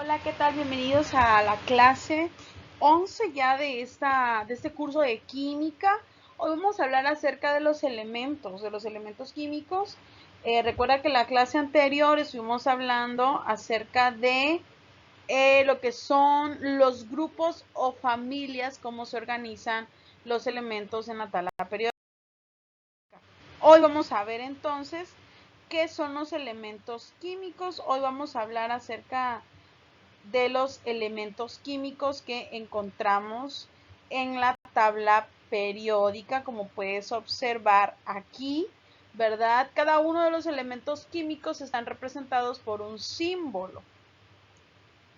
Hola, ¿qué tal? Bienvenidos a la clase 11 ya de este curso de química. Hoy vamos a hablar acerca de los elementos químicos. Recuerda que en la clase anterior estuvimos hablando acerca de lo que son los grupos o familias, cómo se organizan los elementos en la tabla periódica. Hoy vamos a ver entonces qué son los elementos químicos. Hoy vamos a hablar acerca de los elementos químicos que encontramos en la tabla periódica, como puedes observar aquí, ¿verdad? Cada uno de los elementos químicos están representados por un símbolo.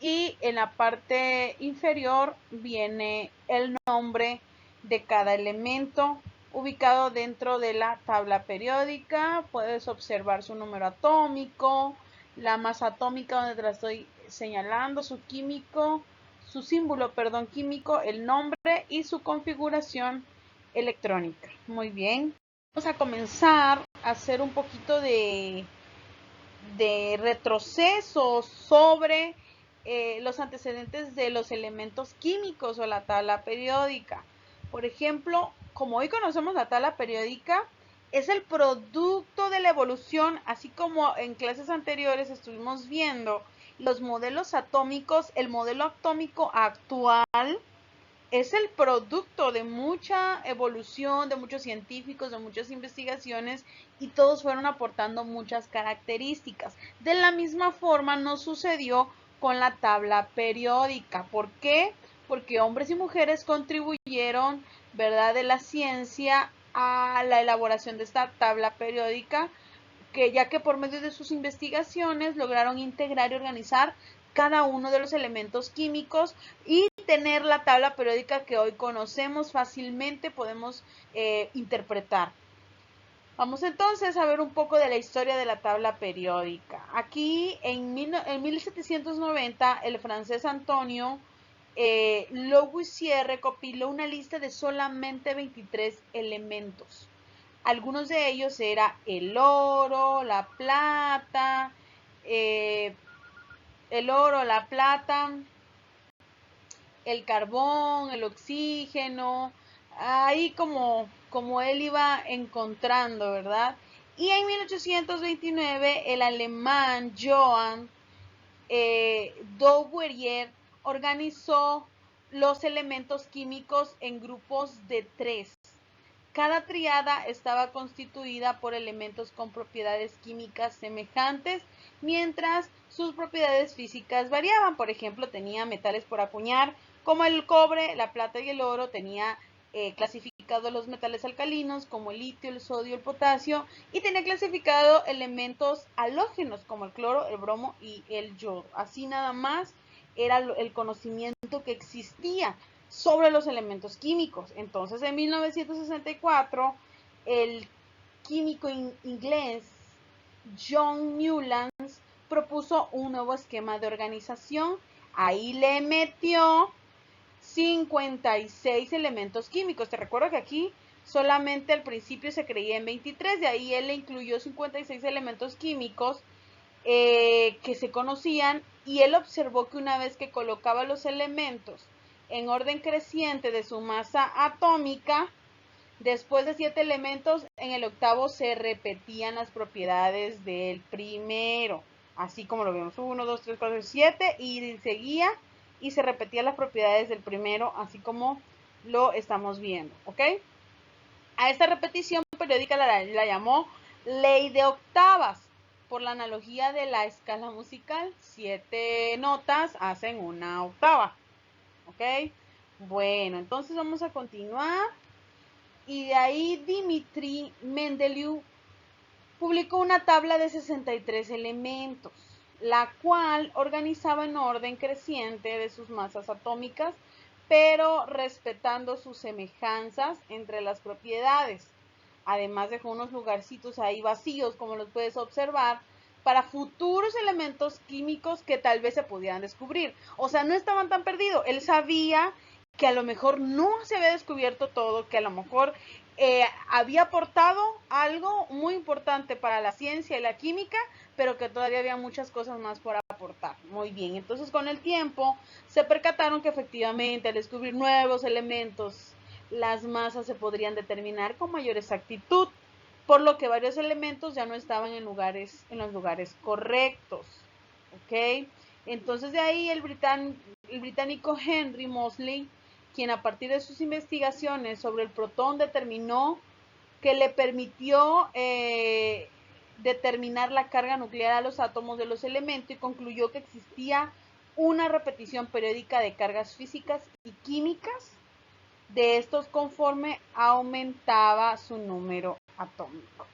Y en la parte inferior viene el nombre de cada elemento ubicado dentro de la tabla periódica. Puedes observar su número atómico, la masa atómica donde te la estoy señalando, su símbolo, químico, el nombre y su configuración electrónica. Muy bien. Vamos a comenzar a hacer un poquito de retroceso sobre los antecedentes de los elementos químicos o la tabla periódica. Por ejemplo, como hoy conocemos la tabla periódica, es el producto de la evolución, así como en clases anteriores estuvimos viendo los modelos atómicos. El modelo atómico actual es el producto de mucha evolución, de muchos científicos, de muchas investigaciones, y todos fueron aportando muchas características. De la misma forma nos sucedió con la tabla periódica. ¿Por qué? Porque hombres y mujeres contribuyeron, ¿verdad?, de la ciencia a la elaboración de esta tabla periódica, ya que por medio de sus investigaciones lograron integrar y organizar cada uno de los elementos químicos y tener la tabla periódica que hoy conocemos fácilmente, podemos interpretar. Vamos entonces a ver un poco de la historia de la tabla periódica. Aquí en 1790 el francés Antonio Lavoisier recopiló una lista de solamente 23 elementos. Algunos de ellos era el oro, la plata, el carbón, el oxígeno, ahí como él iba encontrando, ¿verdad? Y en 1829 el alemán Johann Dauverdier organizó los elementos químicos en grupos de 3. Cada tríada estaba constituida por elementos con propiedades químicas semejantes, mientras sus propiedades físicas variaban. Por ejemplo, tenía metales por acuñar, como el cobre, la plata y el oro. Tenía clasificado los metales alcalinos, como el litio, el sodio, el potasio, y tenía clasificado elementos halógenos, como el cloro, el bromo y el yodo. Así nada más era el conocimiento que existía sobre los elementos químicos. Entonces, en 1964, el químico inglés John Newlands propuso un nuevo esquema de organización. Ahí le metió 56 elementos químicos. Te recuerdo que aquí solamente al principio se creía en 23, de ahí él le incluyó 56 elementos químicos que se conocían, y él observó que una vez que colocaba los elementos en orden creciente de su masa atómica, después de 7 elementos, en el octavo se repetían las propiedades del primero, así como lo vemos, 1, 2, 3, 4, 7, y seguía y se repetían las propiedades del primero, así como lo estamos viendo, ¿ok? A esta repetición periódica la llamó ley de octavas, por la analogía de la escala musical. 7 notas hacen una octava, ¿ok? Bueno, entonces vamos a continuar. Y de ahí Dmitri Mendeleev publicó una tabla de 63 elementos, la cual organizaba en orden creciente de sus masas atómicas, pero respetando sus semejanzas entre las propiedades. Además dejó unos lugarcitos ahí vacíos, como los puedes observar, para futuros elementos químicos que tal vez se pudieran descubrir. O sea, no estaban tan perdidos. Él sabía que a lo mejor no se había descubierto todo, que a lo mejor había aportado algo muy importante para la ciencia y la química, pero que todavía había muchas cosas más por aportar. Muy bien, entonces con el tiempo se percataron que efectivamente al descubrir nuevos elementos, las masas se podrían determinar con mayor exactitud, por lo que varios elementos ya no estaban en los lugares correctos. ¿Ok? Entonces de ahí el británico Henry Moseley, quien a partir de sus investigaciones sobre el protón determinó que le permitió determinar la carga nuclear a los átomos de los elementos y concluyó que existía una repetición periódica de cargas físicas y químicas de estos conforme aumentaba su número atómico.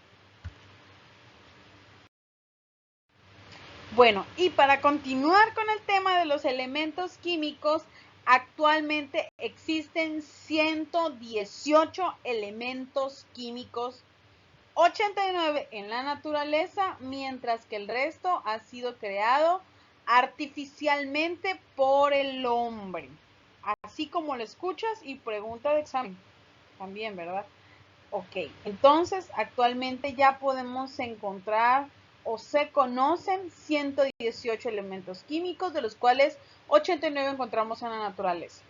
Bueno, y para continuar con el tema de los elementos químicos, actualmente existen 118 elementos químicos, 89 en la naturaleza, mientras que el resto ha sido creado artificialmente por el hombre. Así como lo escuchas y pregunta de examen también, ¿verdad? Ok, entonces actualmente ya podemos encontrar o se conocen 118 elementos químicos, de los cuales 89 encontramos en la naturaleza.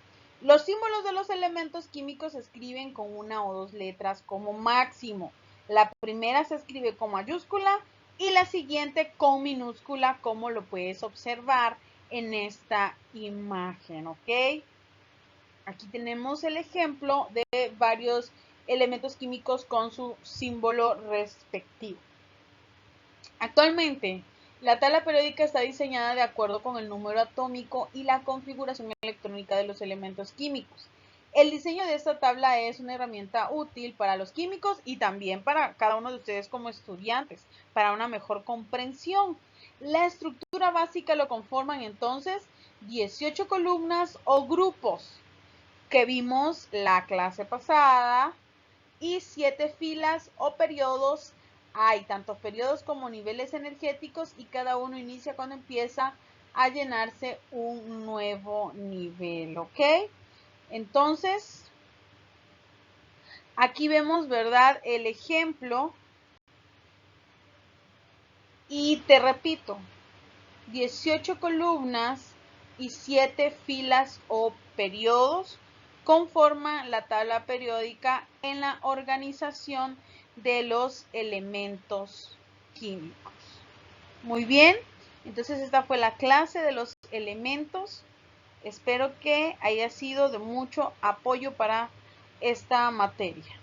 Los símbolos de los elementos químicos se escriben con una o dos letras como máximo. La primera se escribe con mayúscula y la siguiente con minúscula, como lo puedes observar en esta imagen, ¿ok? Aquí tenemos el ejemplo de varios elementos químicos con su símbolo respectivo. Actualmente, la tabla periódica está diseñada de acuerdo con el número atómico y la configuración electrónica de los elementos químicos. El diseño de esta tabla es una herramienta útil para los químicos y también para cada uno de ustedes como estudiantes, para una mejor comprensión. La estructura básica lo conforman entonces 18 columnas o grupos que vimos la clase pasada y 7 filas o periodos. Hay tantos periodos como niveles energéticos y cada uno inicia cuando empieza a llenarse un nuevo nivel, ¿ok? Entonces, aquí vemos, ¿verdad? El ejemplo. Y te repito, 18 columnas y 7 filas o periodos conforman la tabla periódica en la organización de los elementos químicos. Muy bien, entonces esta fue la clase de los elementos. Espero que haya sido de mucho apoyo para esta materia.